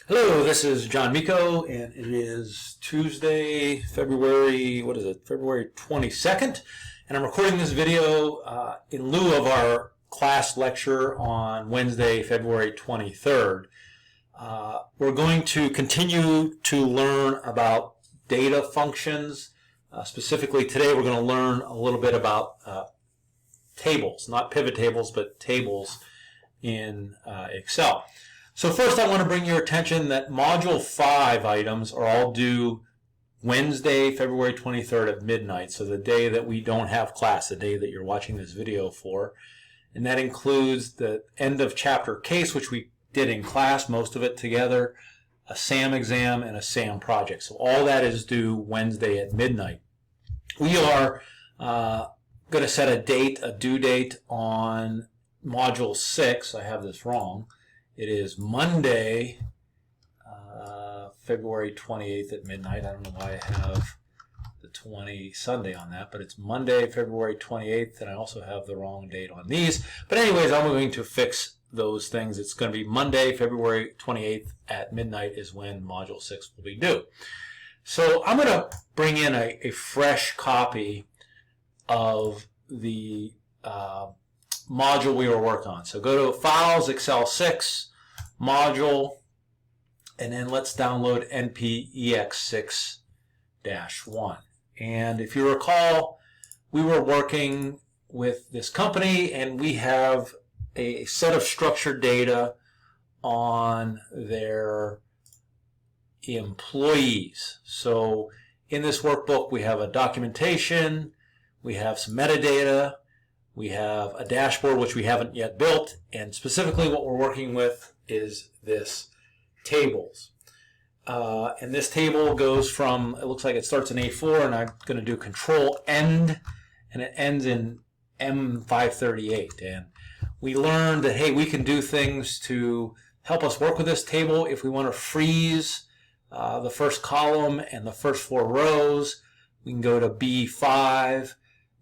Hello, this is John Miko, and it is Tuesday, February 22nd, and I'm recording this video in lieu of our class lecture on Wednesday, February 23rd. We're going to continue to learn about data functions. Specifically today we're going to learn a little bit about tables, not pivot tables, but tables in Excel. So first I want to bring your attention that Module 5 items are all due Wednesday, February 23rd at midnight, so the day that we don't have class, the day that you're watching this video for. And that includes the end of chapter case, which we did in class, most of it together, a SAM exam, and a SAM project. So all that is due Wednesday at midnight. We are going to set a due date on Module 6. I have this wrong. It is Monday, February 28th at midnight. I don't know why I have the Sunday on that, but it's Monday, February 28th, and I also have the wrong date on these. But anyways, I'm going to fix those things. It's going to be Monday, February 28th at midnight is when Module 6 will be due. So I'm going to bring in a fresh copy of the module we were working on. So go to Files, Excel 6, Module, and then let's download NPEX6-1. And if you recall, we were working with this company and we have a set of structured data on their employees. So in this workbook we have a documentation, we have some metadata, we have a dashboard which we haven't yet built, and specifically what we're working with is this tables. And this table goes from, it looks like it starts in A4, and I'm going to do Control End, and it ends in M538. And we learned that, hey, we can do things to help us work with this table. If we want to freeze the first column and the first 4 rows, we can go to B5.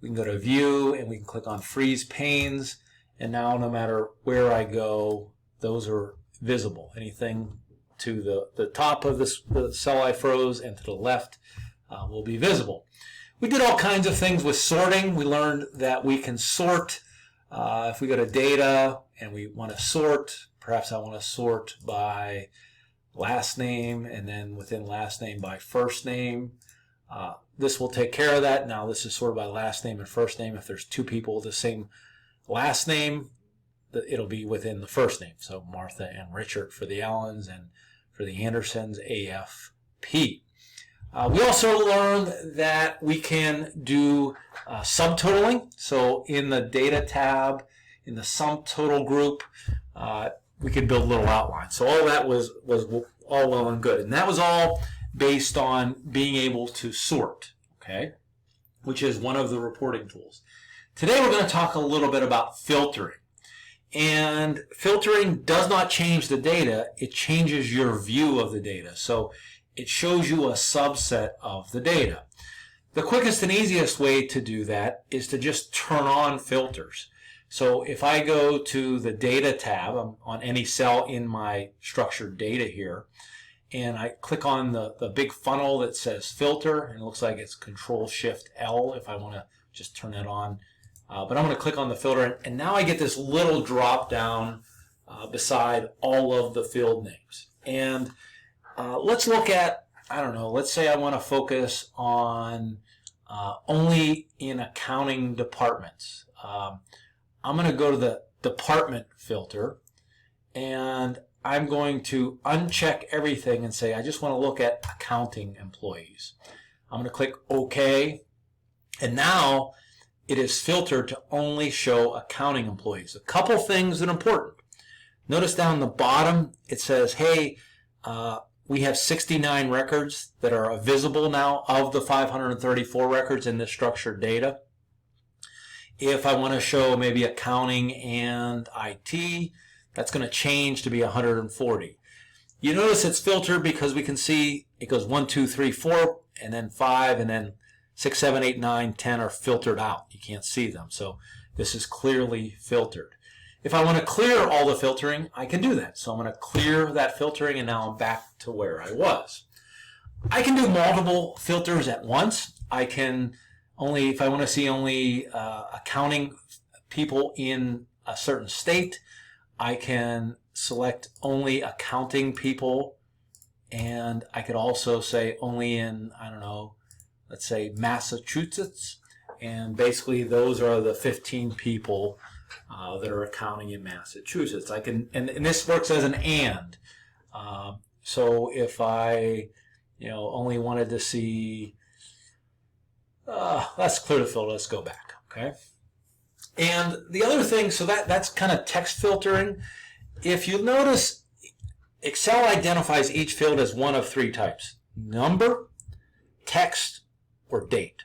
We can go to View, and we can click on Freeze Panes, and now no matter where I go, those are visible. Anything to the top of the cell I froze and to the left will be visible. We did all kinds of things with sorting. We learned that we can sort. If we go to Data and we want to sort, perhaps I want to sort by last name, and then within last name by first name. This will take care of that. Now this is sorted by last name and first name. If there's 2 people with the same last name, it'll be within the first name. So Martha and Richard for the Allens, and for the Andersons, AFP. We also learned that we can do subtotaling. So in the Data tab, in the Sum Total group, we can build little outlines. So all that was all well and good. And that was all based on being able to sort, okay, which is one of the reporting tools. Today we're going to talk a little bit about filtering. And filtering does not change the data, it changes your view of the data. So it shows you a subset of the data. The quickest and easiest way to do that is to just turn on filters. So if I go to the Data tab, I'm on any cell in my structured data here, and I click on the big funnel that says filter, and it looks like it's Control-Shift-L if I want to just turn that on. But I'm going to click on the filter, and now I get this little drop down beside all of the field names. And let's look at, I don't know, let's say I want to focus on only in accounting departments. I'm going to go to the department filter, and I'm going to uncheck everything and say I just want to look at accounting employees. I'm going to click OK, and now it is filtered to only show accounting employees. A couple things that are important. Notice down the bottom it says, hey, we have 69 records that are visible now of the 534 records in this structured data. If I want to show maybe accounting and IT, that's going to change to be 140. You notice it's filtered because we can see it goes 1, 2, 3, 4, and then 5, and then 6, 7, 8, 9, 10 are filtered out. You can't see them. So this is clearly filtered. If I want to clear all the filtering, I can do that. So I'm going to clear that filtering, and now I'm back to where I was. I can do multiple filters at once. I can only, if I want to see only accounting people in a certain state, I can select only accounting people, and I could also say only in, I don't know, let's say Massachusetts, and basically those are the 15 people that are accounting in Massachusetts. I can, and this works as an and. So if I, only wanted to see, let's clear the filter. Let's go back. Okay. And the other thing, so that's kind of text filtering. If you notice, Excel identifies each field as one of three types: number, text, or date.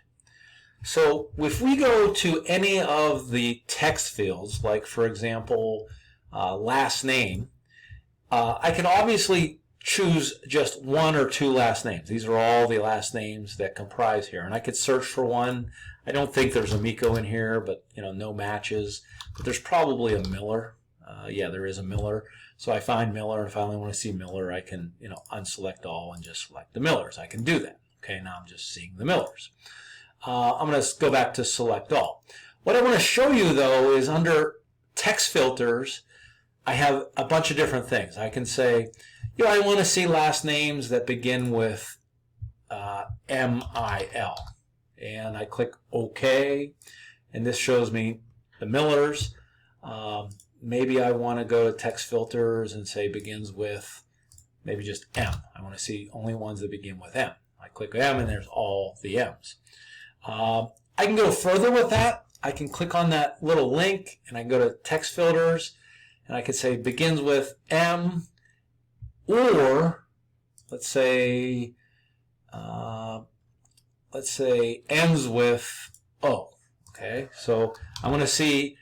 So if we go to any of the text fields, like for example, last name, I can obviously choose just one or two last names. These are all the last names that comprise here. And I could search for one. I don't think there's a Miko in here, but no matches. But there's probably a Miller. Yeah, there is a Miller. So I find Miller, and if I only want to see Miller, I can unselect all and just select the Millers. I can do that. Okay, now I'm just seeing the Millers. I'm going to go back to select all. What I want to show you though is under text filters, I have a bunch of different things. I can say, I want to see last names that begin with M-I-L. And I click OK, and this shows me the Millers. Maybe I want to go to text filters and say begins with maybe just M. I want to see only ones that begin with M. I click M, and there's all the M's. I can go further with that. I can click on that little link, and I can go to text filters, and I could say begins with M, or let's say ends with O. Okay, so I want to see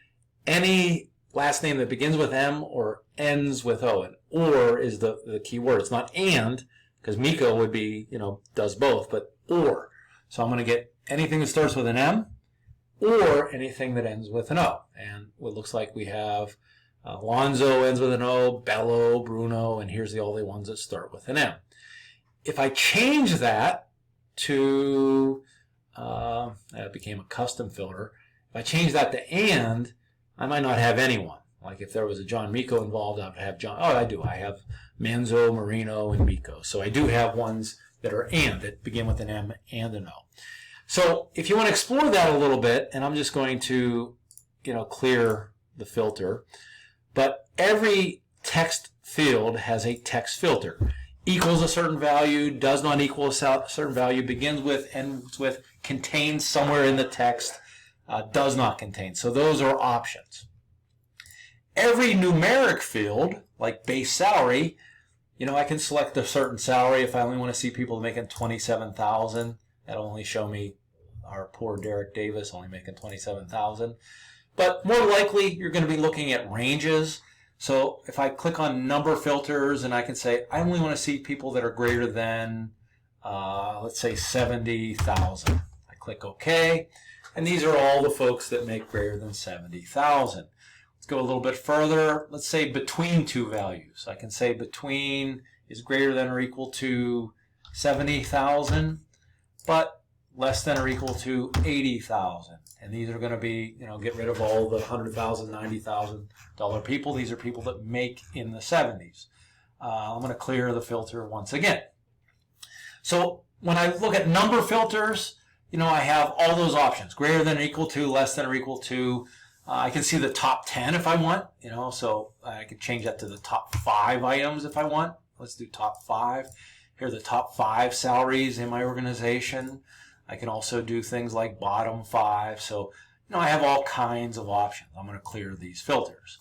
any last name that begins with M or ends with O, and or is the key word. It's not and, because Miko would be does both, but or. So I'm going to get anything that starts with an M or anything that ends with an O. And what looks like we have Lonzo ends with an O, Bello, Bruno, and here's all the ones that start with an M. If I change that to, that became a custom filter. If I change that to and, I might not have anyone. Like if there was a John Miko involved, I would have John. Oh, I do. I have Manzo, Marino, and Miko. So I do have ones that are and, that begin with an M and an O. So if you want to explore that a little bit, and I'm just going to, clear the filter, but every text field has a text filter. Equals a certain value, does not equal a certain value, begins with, ends with, contains somewhere in the text, does not contain. So those are options. Every numeric field, like base salary, I can select a certain salary. If I only want to see people making $27,000, that'll only show me our poor Derek Davis only making $27,000. But more likely, you're going to be looking at ranges. So if I click on number filters, and I can say I only want to see people that are greater than, let's say 70,000. I click OK, and these are all the folks that make greater than 70,000. Let's go a little bit further. Let's say between two values. I can say between is greater than or equal to 70,000, but less than or equal to 80,000. And these are going to be, get rid of all the $100,000, $90,000 people. These are people that make in the 70s. I'm going to clear the filter once again. So when I look at number filters, I have all those options: greater than or equal to, less than or equal to. I can see the top 10 if I want, so I can change that to the top 5 items if I want. Let's do top 5. Here are the top 5 salaries in my organization. I can also do things like bottom 5. So, I have all kinds of options. I'm going to clear these filters.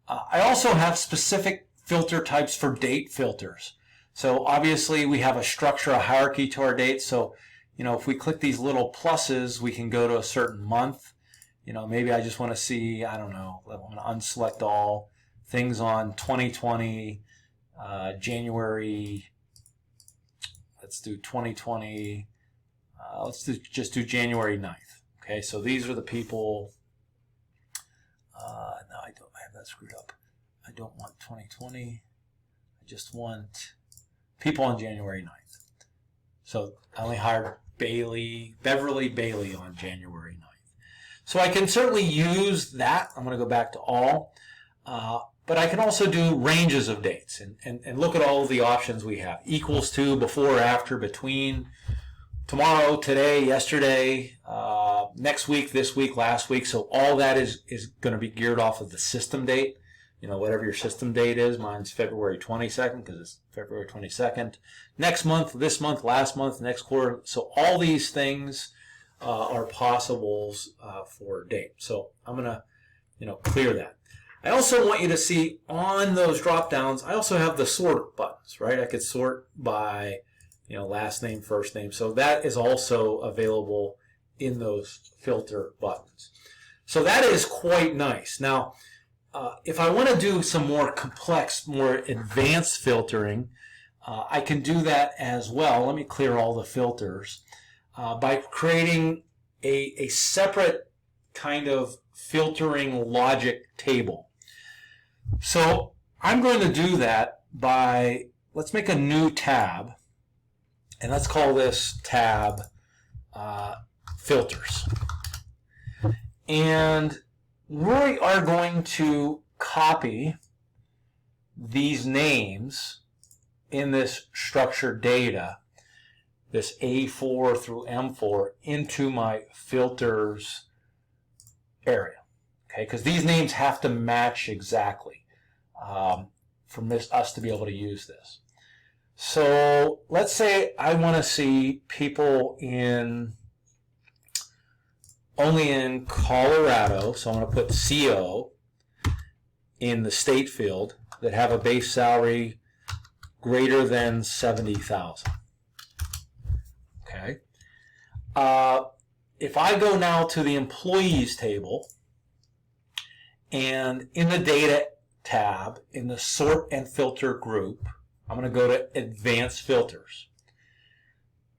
I also have specific filter types for date filters. So obviously we have a structure, a hierarchy to our dates. So, if we click these little pluses, we can go to a certain month. Maybe I just want to see, I don't know, I want to unselect all things on 2020, January. Let's do 2020. Let's just do January 9th. Okay, so these are the people. No, I don't have that screwed up. I don't want 2020. I just want people on January 9th. So I only hired Beverly Bailey on January 9th. So I can certainly use that. I'm going to go back to all. But I can also do ranges of dates and look at all of the options we have. Equals to, before, after, between, tomorrow, today, yesterday, next week, this week, last week. So all that is going to be geared off of the system date. You know, whatever your system date is. Mine's February 22nd because it's February 22nd. Next month, this month, last month, next quarter. So all these things are possibles for date. So I'm going to, clear that. I also want you to see on those drop downs, I also have the sort buttons, right? I could sort by, last name, first name. So that is also available in those filter buttons. So that is quite nice. Now, if I want to do some more complex, more advanced filtering, I can do that as well. Let me clear all the filters by creating a separate kind of filtering logic table. So I'm going to do that by, let's make a new tab, and let's call this tab filters. And we are going to copy these names in this structured data, this A4 through M4, into my filters area. Okay, because these names have to match exactly for us to be able to use this. So let's say I want to see people only in Colorado, so I'm going to put CO in the state field, that have a base salary greater than $70,000. Okay. If I go now to the employees table, and in the data tab, in the sort and filter group, I'm going to go to advanced filters.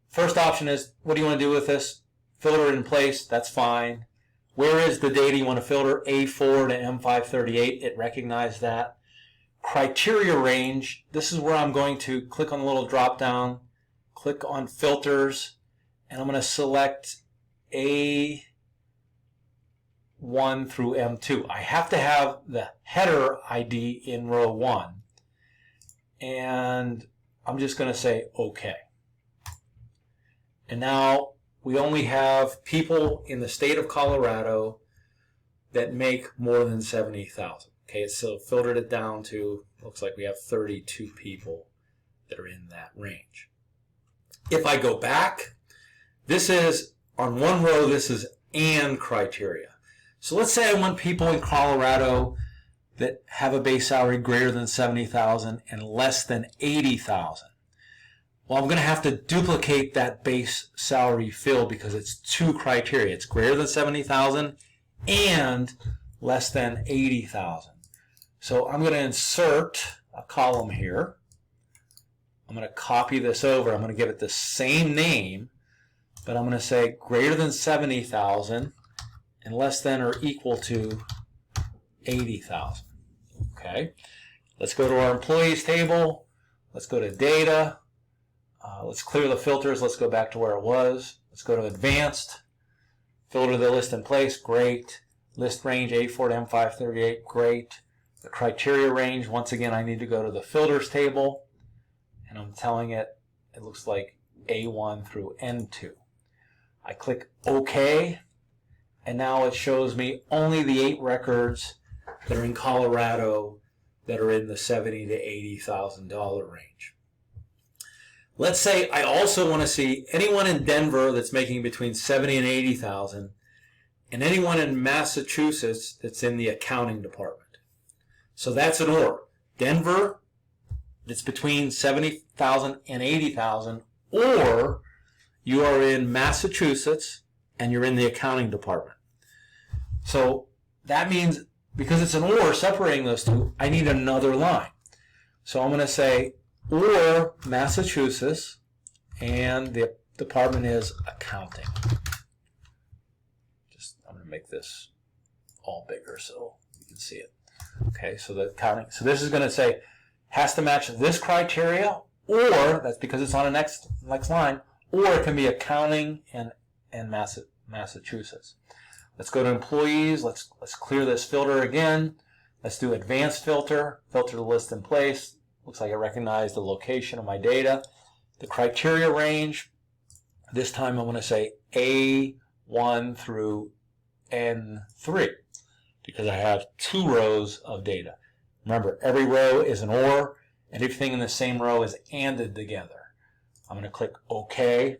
First option is, what do you want to do with this? Filter it in place, that's fine. Where is the data you want to filter? A4 to M538, it recognized that. Criteria range, this is where I'm going to click on the little drop down, click on filters, and I'm going to select A1 through M2. I have to have the header ID in row 1, and I'm just going to say OK. And now we only have people in the state of Colorado that make more than 70,000. Okay, so filtered it down to, looks like we have 32 people that are in that range. If I go back, this is, on one row, this is and criteria. So let's say I want people in Colorado that have a base salary greater than 70,000 and less than 80,000. Well, I'm going to have to duplicate that base salary field because it's two criteria. It's greater than 70,000 and less than 80,000. So I'm going to insert a column here. I'm going to copy this over. I'm going to give it the same name, but I'm going to say greater than 70,000 and less than or equal to 80,000. Okay. Let's go to our employees table. Let's go to data. Let's clear the filters. Let's go back to where it was. Let's go to advanced. Filter the list in place. Great. List range A4 to M538. Great. The criteria range, once again, I need to go to the filters table, and I'm telling it, it looks like A1 through N2. I click OK, and now it shows me only the 8 records that are in Colorado that are in the $70,000 to $80,000 range. Let's say I also want to see anyone in Denver that's making between $70,000 and $80,000, and anyone in Massachusetts that's in the accounting department. So that's an or. Denver, that's between 70,000 and 80,000, or you are in Massachusetts and you're in the accounting department. So that means, because it's an or separating those two, I need another line. So I'm going to say or Massachusetts, and the department is accounting. I'm going to make this all bigger so you can see it. Okay, so the counting. So this is going to say has to match this criteria, or that's because it's on the next line, or it can be accounting and Massachusetts. Let's go to employees. Let's clear this filter again. Let's do advanced filter. Filter the list in place. Looks like I recognize the location of my data. The criteria range. This time I'm going to say A1 through N3 because I have 2 rows of data. Remember, every row is an OR, and everything in the same row is ANDed together. I'm going to click OK,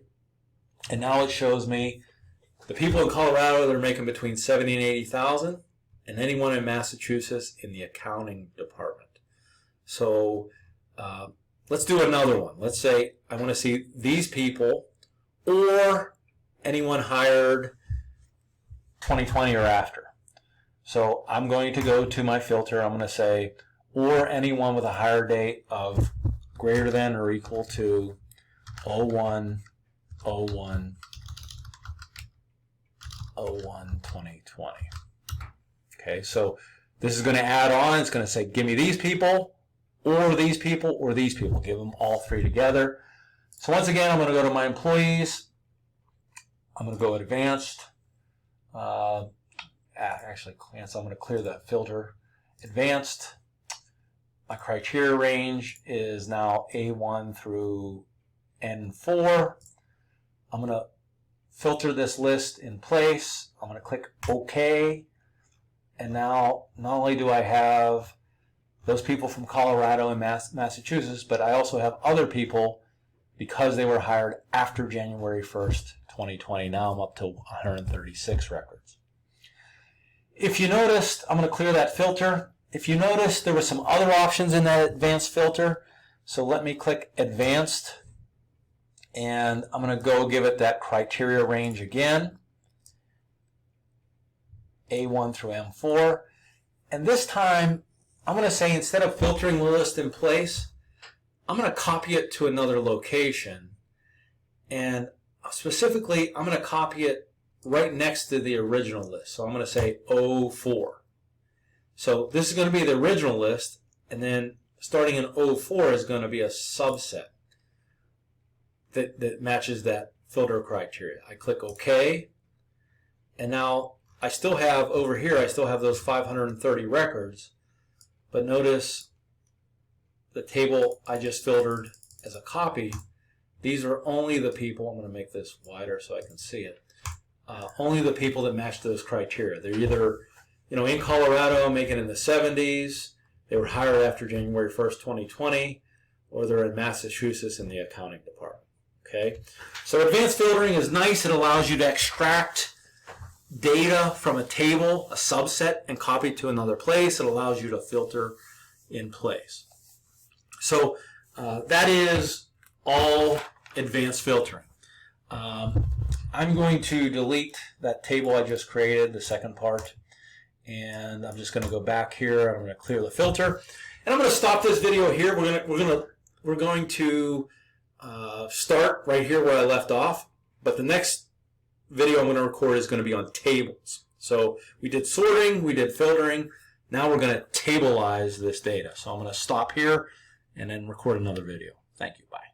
and now it shows me the people in Colorado that are making between 70 and 80,000, and anyone in Massachusetts in the accounting department. So let's do another one. Let's say I want to see these people or anyone hired 2020 or after. So I'm going to go to my filter. I'm going to say, or anyone with a hire date of greater than or equal to 01/01/2020. Okay, so this is going to add on. It's going to say, give me these people, or these people, or these people. Give them all 3 together. So once again, I'm going to go to my employees. I'm going to go advanced. Actually, so I'm going to clear the filter. Advanced. My criteria range is now A1 through N4. I'm going to filter this list in place. I'm going to click OK. And now, not only do I have those people from Colorado and Massachusetts, but I also have other people because they were hired after January 1st, 2020. Now I'm up to 136 records. If you noticed, I'm going to clear that filter. If you notice, there were some other options in that advanced filter. So let me click advanced, and I'm going to go give it that criteria range again, A1 through M4. And this time, I'm going to say instead of filtering the list in place, I'm going to copy it to another location. And specifically, I'm going to copy it right next to the original list. So I'm going to say 04. So this is going to be the original list, and then starting in 04 is going to be a subset that matches that filter criteria. I click OK, and now I still have over here, I still have those 530 records, but notice the table I just filtered as a copy, these are only the people, I'm going to make this wider so I can see it, only the people that match those criteria. They're either in Colorado making in the 70s, they were hired after January 1st, 2020, or they're in Massachusetts in the accounting department. Okay, so advanced filtering is nice. It allows you to extract data from a table, a subset, and copy it to another place. It allows you to filter in place. So that is all advanced filtering. I'm going to delete that table I just created, the second part, and I'm just going to go back here. I'm going to clear the filter, and I'm going to stop this video here. We're going to start right here where I left off, but the next video I'm going to record is going to be on tables. So we did sorting, we did filtering. Now we're going to tablize this data. So I'm going to stop here and then record another video. Thank you. Bye.